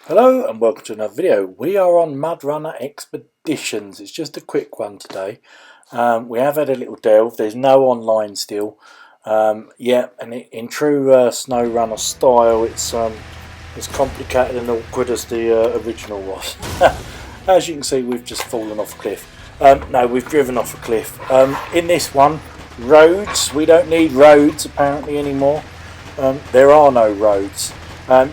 Hello and welcome to another video. We are on Mudrunner Expeditions. It's just a quick one today. We have had a little delve. There's no online still. And in true SnowRunner style, it's as complicated and awkward as the original was. As you can see, we've just fallen off a cliff. No, we've driven off a cliff. In this one, roads. We don't need roads apparently anymore. There are no roads.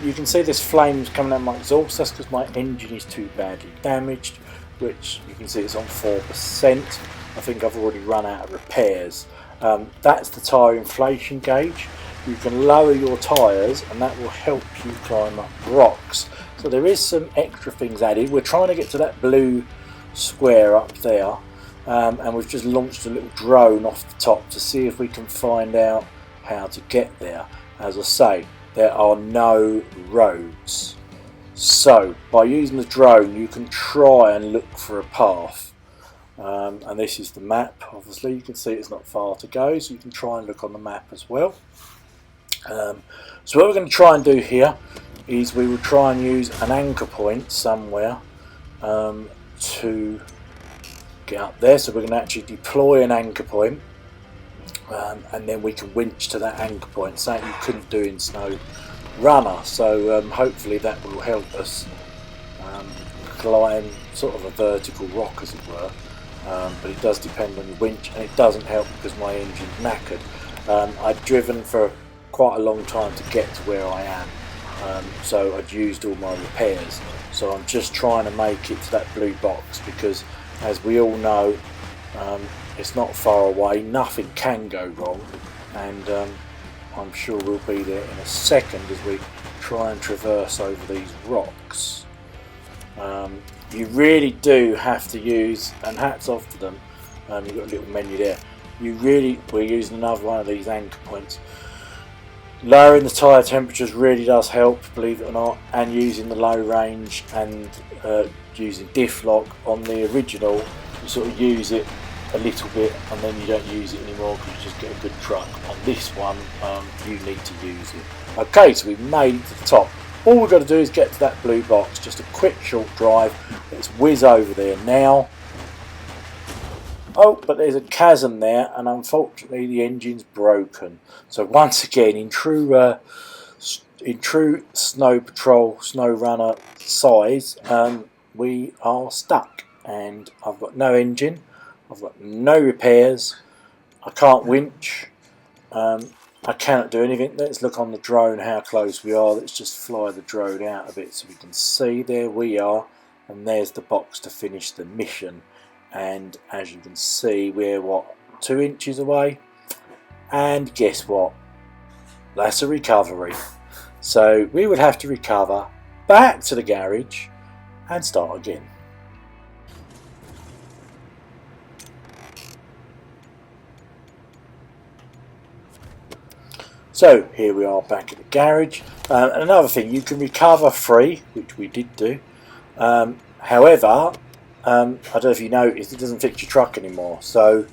You can see there's flames coming out of my exhaust. That's because my engine is too badly damaged, which you can see it's on 4%. I think I've already run out of repairs. That's the tyre inflation gauge. You can lower your tyres and that will help you climb up rocks. So there is some extra things added. We're trying to get to that blue square up there, and we've just launched a little drone off the top to see if we can find out how to get there. As I say, there are no roads, so by using the drone you can try and look for a path, and this is the map. Obviously you can see it's not far to go, so you can try and look on the map as well. So what we're going to try and do here is we will try and use an anchor point somewhere to get up there. So we're going to actually deploy an anchor point, and then we can winch to that anchor point, something you couldn't do in SnowRunner. So hopefully that will help us climb sort of a vertical rock, as it were. But it does depend on the winch, and it doesn't help because my engine's knackered. I'd driven for quite a long time to get to where I am, so I'd used all my repairs. So I'm just trying to make it to that blue box because, as we all know, it's not far away, nothing can go wrong, and I'm sure we'll be there in a second as we try and traverse over these rocks. You really do have to use, and hats off to them, you've got a little menu there, we're using another one of these anchor points. Lowering the tyre temperatures really does help, believe it or not, and using the low range and using diff lock. On the original you sort of use it a little bit and then you don't use it anymore because you just get a good truck. On this one you need to use it. Okay, so we've made it to the top. All we've got to do is get to that blue box. Just a quick short drive. Let's whiz over there now. Oh, but there's a chasm there, and unfortunately the engine's broken. So once again, in true Snow Patrol SnowRunner size, we are stuck, and I've got no engine, I've got no repairs, I can't winch, I cannot do anything. Let's look on the drone how close we are. Let's just fly the drone out a bit so we can see. There we are, and there's the box to finish the mission. And as you can see, we're what, 2 inches away, and guess what, that's a recovery. So we would have to recover back to the garage and start again. So here we are back at the garage. And another thing, you can recover free, which we did do. However, I don't know if you noticed, it doesn't fix your truck anymore, so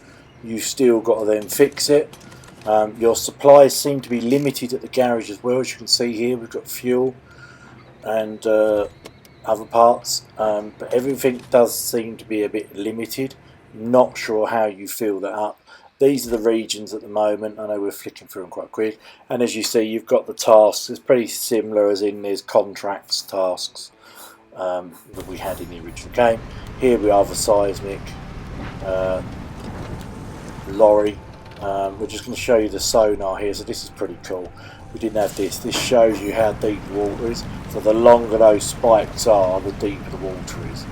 you've still got to then fix it. Your supplies seem to be limited at the garage as well. As you can see here, we've got fuel and other parts, but everything does seem to be a bit limited. Not sure how you fill that up. These are the regions at the moment. I know we're flicking through them quite quick, and as you see, you've got the tasks. It's pretty similar, as in there's contracts, tasks, that we had in the original game. Here we are, the seismic lorry. We're just going to show you the sonar here, so this is pretty cool. We didn't have this. This shows you how deep the water is. So the longer those spikes are, the deeper the water is.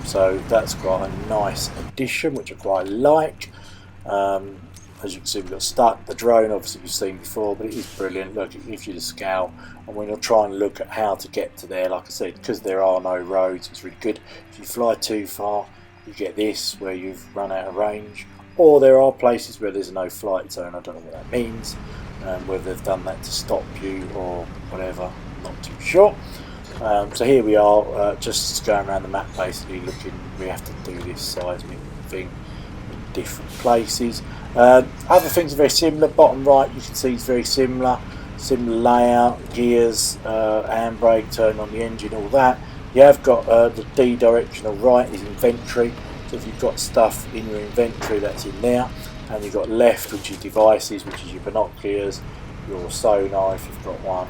So that's quite a nice addition, which I quite like. As you can see, we got stuck. The drone, obviously, you've seen before, but it is brilliant. Look, it gives you the scale, and when you're trying to look at how to get to there, like I said, because there are no roads, it's really good. If you fly too far, you get this, where you've run out of range, or there are places where there's no flight zone. I don't know what that means, whether they've done that to stop you or whatever, I'm not too sure. So here we are, just going around the map, basically looking. We have to do this seismic thing in different places. Other things are very similar. Bottom right, you can see it's very similar. similar layout, gears, handbrake, turn on the engine, all that. You have got the D directional right is inventory, so if you've got stuff in your inventory, that's in there. And you've got left, which is devices, which is your binoculars, your sonar if you've got one,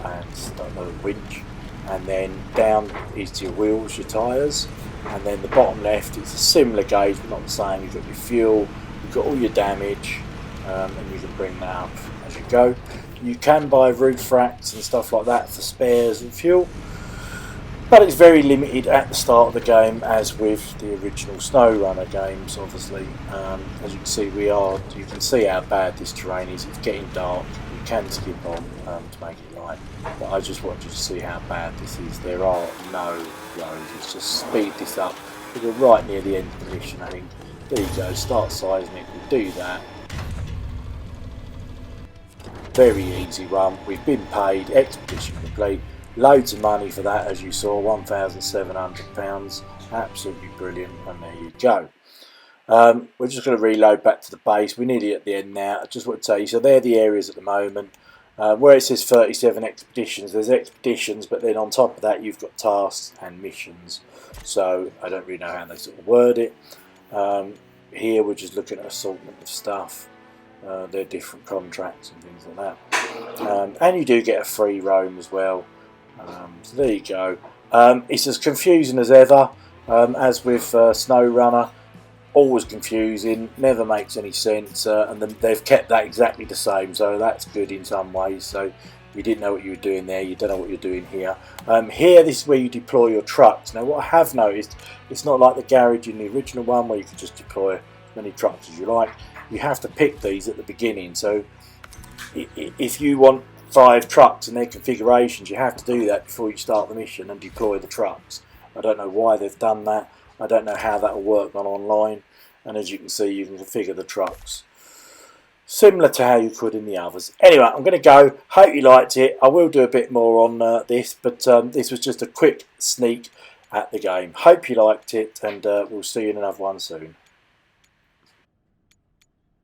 and another winch. And then down is your wheels, your tyres, and then the bottom left is a similar gauge but not the same. You've got your fuel, you've got all your damage, and you can bring that up as you go. You can buy roof racks and stuff like that for spares and fuel, but it's very limited at the start of the game, as with the original SnowRunner games. Obviously, as you can see, you can see how bad this terrain is. It's getting dark. You can skip on to make it light, but I just want you to see how bad this is. There are no roads. Let's just speed this up. We're right near the end of the mission, I think. There you go. Start sizing it. We'll do that. Very easy one. We've been paid. Expedition complete. Loads of money for that, as you saw, £1,700. Absolutely brilliant. And there you go. We're just going to reload back to the base. We're nearly at the end now. I just want to tell you, so they're the areas at the moment. Where it says 37 expeditions, there's expeditions, but then on top of that you've got tasks and missions. So I don't really know how they sort of word it. Here we're just looking at an assortment of stuff. They're different contracts and things like that. And you do get a free roam as well. So there you go. It's as confusing as ever, as with SnowRunner. Always confusing, never makes any sense, and they've kept that exactly the same, so that's good in some ways. So you didn't know what you were doing there, you don't know what you're doing here. Here, this is where you deploy your trucks. Now what I have noticed, it's not like the garage in the original one where you can just deploy as many trucks as you like. You have to pick these at the beginning, so if you want 5 trucks and their configurations, you have to do that before you start the mission and deploy the trucks. I don't know why they've done that. I don't know how that will work on online. And as you can see, you can configure the trucks similar to how you could in the others. Anyway, I'm going to go. Hope you liked it. I will do a bit more on this, but this was just a quick sneak at the game. Hope you liked it, and we'll see you in another one soon.